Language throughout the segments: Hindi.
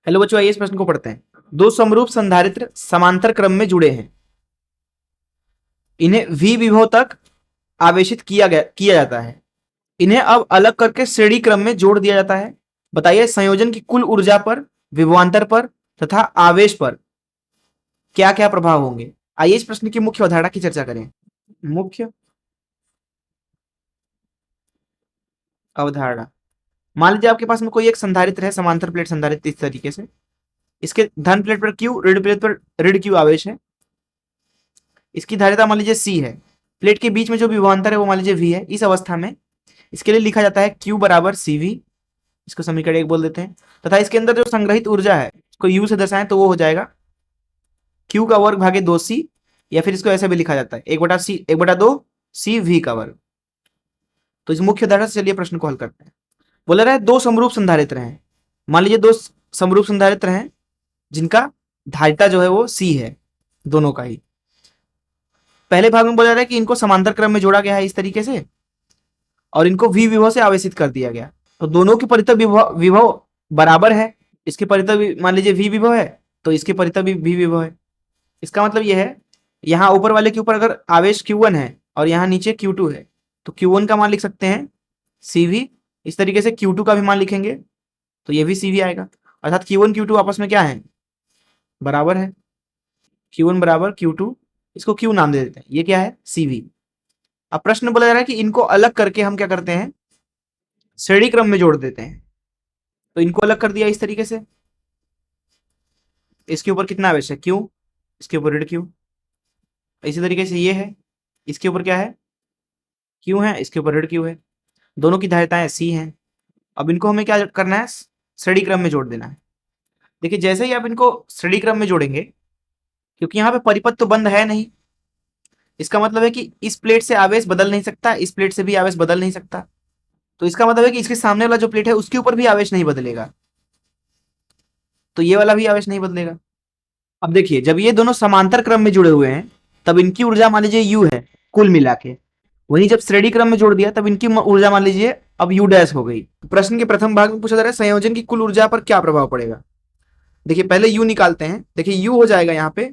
हेलो बच्चों, आइए इस प्रश्न को पढ़ते हैं। दो समरूप संधारित्र समांतर क्रम में जुड़े हैं, इन्हें v विभव तक आवेशित किया जाता है। इन्हें अब अलग करके श्रेणी क्रम में जोड़ दिया जाता है। बताइए संयोजन की कुल ऊर्जा पर, विभवांतर पर तथा आवेश पर क्या क्या प्रभाव होंगे। आइए इस प्रश्न की मुख्य अवधारणा की चर्चा करें। मुख्य अवधारणा, मान लीजिए आपके पास में कोई एक संधारित्र है, समांतर प्लेट संधारित्र इस तरीके से। इसके धन प्लेट पर Q, ऋण प्लेट पर ऋण Q आवेश है। इसकी धारिता मान लीजिए C है। प्लेट के बीच में जो विभवांतर है वो मान लीजिए V है। इस अवस्था में इसके लिए लिखा जाता है Q बराबर CV, इसको समीकरण 1 बोल देते हैं। तथा इसके अंदर जो संग्रहित ऊर्जा है उसको U से दर्शाएं तो वो हो जाएगा Q का वर्ग भागे 2C, या फिर इसको ऐसे भी लिखा जाता है 1/2 CV का वर्ग। तो इस मुख्य धारणा से चलिए प्रश्न को हल करते हैं। बोला रहा है दो समरूप संधारित्र हैं। मान लीजिए दो समरूप संधारित्र हैं जिनका धारिता जो है वो C है, दोनों का ही। पहले भाग में बोला रहा है कि इनको समांतर क्रम में जोड़ा गया है इस तरीके से, और इनको V विभव से आवेशित कर दिया गया। तो दोनों की परितः विभव बराबर है। इसके परितः मान लीजिए V विभव है तो इसके परितः भी V विभव है। इसका मतलब यह है, यहाँ ऊपर वाले के ऊपर अगर आवेश Q1 है और यहाँ नीचे Q2 है तो Q1 का मान लिख सकते हैं CV। इस तरीके से Q2 का भी मान लिखेंगे तो ये भी CV आएगा। अर्थात Q1 Q2 आपस में क्या है, बराबर है। Q1 बराबर Q2, इसको Q नाम दे देते हैं, ये क्या है CV। अब प्रश्न बोला जा रहा है कि इनको अलग करके हम क्या करते हैं, श्रेणी क्रम में जोड़ देते हैं। तो इनको अलग कर दिया इस तरीके से। इसके ऊपर कितना आवेश है Q, इसके ऊपर ऋण Q। इसी तरीके से ये है, इसके ऊपर क्या है Q है, इसके ऊपर ऋण Q है। दोनों की धारिताएं C हैं। अब इनको हमें क्या करना है, श्रेणी क्रम में जोड़ देना है। देखिए जैसे ही आप इनको श्रेणी क्रम में जोड़ेंगे, क्योंकि यहाँ पे परिपथ तो बंद है नहीं, इसका मतलब है कि इस प्लेट से आवेश बदल नहीं सकता, इस प्लेट से भी आवेश बदल नहीं सकता। तो इसका मतलब है कि इसके सामने वाला जो प्लेट है उसके ऊपर भी आवेश नहीं बदलेगा, तो ये वाला भी आवेश नहीं बदलेगा। अब देखिए जब ये दोनों समांतर क्रम में जुड़े हुए हैं तब इनकी ऊर्जा मान लीजिए U है कुल मिला के। वहीं जब श्रेणी क्रम में जोड़ दिया तब इनकी ऊर्जा मान लीजिए अब U डैश हो गई। प्रश्न के प्रथम भाग में पूछा जा रहा है संयोजन की कुल ऊर्जा पर क्या प्रभाव पड़ेगा। देखिए पहले U निकालते हैं। देखिए U हो जाएगा यहाँ पे,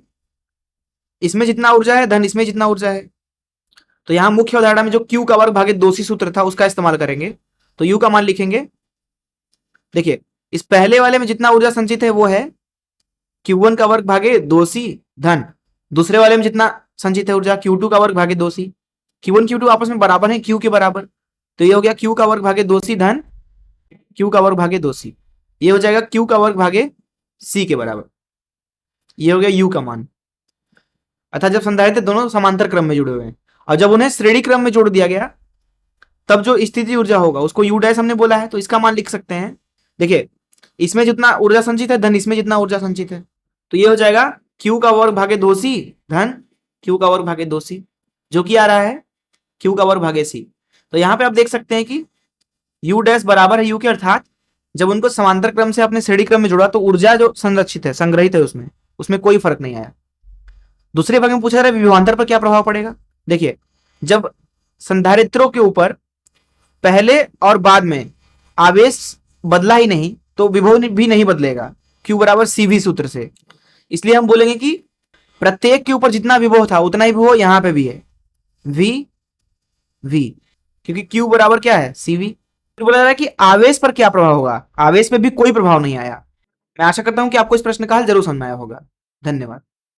इसमें जितना ऊर्जा है धन इसमें जितना ऊर्जा है। तो यहां मुख्य अवधारणा में जो Q का वर्ग भागे 2C सूत्र था उसका इस्तेमाल करेंगे। तो U का मान लिखेंगे, देखिए इस पहले वाले में जितना ऊर्जा संचित है वो है Q1 का वर्ग भागे 2C धन दूसरे वाले में जितना संचित है ऊर्जा Q2 का वर्ग भागे 2C। Q1 Q2 आपस में बराबर है Q के बराबर, तो ये हो गया Q का वर्ग भागे 2C धन Q का वर्ग भागे 2C। ये हो जाएगा Q का वर्ग भागे C के बराबर। ये हो गया U का मान। अर्थात जब संधारित्र दोनों समांतर क्रम में जुड़े हुए हैं और जब उन्हें श्रेणी क्रम में जोड़ दिया गया तब जो स्थिति ऊर्जा होगा उसको U डैश हमने बोला है, तो इसका मान लिख सकते हैं। देखिए इसमें जितना ऊर्जा संचित है धन इसमें जितना ऊर्जा संचित है, तो ये हो जाएगा Q का वर्ग भागे 2C धन Q का वर्ग भागे 2C, जो कि आ रहा है Q का वर्ग भागे C। तो यहां पे आप देख सकते हैं कि U डैश बराबर है U के, अर्थात जब उनको समांतर क्रम से अपने श्रेणी क्रम में जोड़ा तो ऊर्जा जो संरक्षित है, संग्रहित है, उसमें कोई फर्क नहीं आया। दूसरे भाग में पूछा जा रहा है विभवांतर पर क्या प्रभाव पड़ेगा। देखिए जब संधारित्रों के ऊपर पहले और बाद में आवेश बदला ही नहीं तो विभव भी नहीं बदलेगा Q बराबर CV सूत्र से। इसलिए हम बोलेंगे कि प्रत्येक के ऊपर जितना विभव था उतना ही विभव यहां पे भी है V, क्योंकि Q बराबर क्या है CV। तो बोला जा रहा है कि आवेश पर क्या प्रभाव होगा, आवेश पे भी कोई प्रभाव नहीं आया। मैं आशा करता हूं कि आपको इस प्रश्न का हल जरूर समझ में आया होगा। धन्यवाद।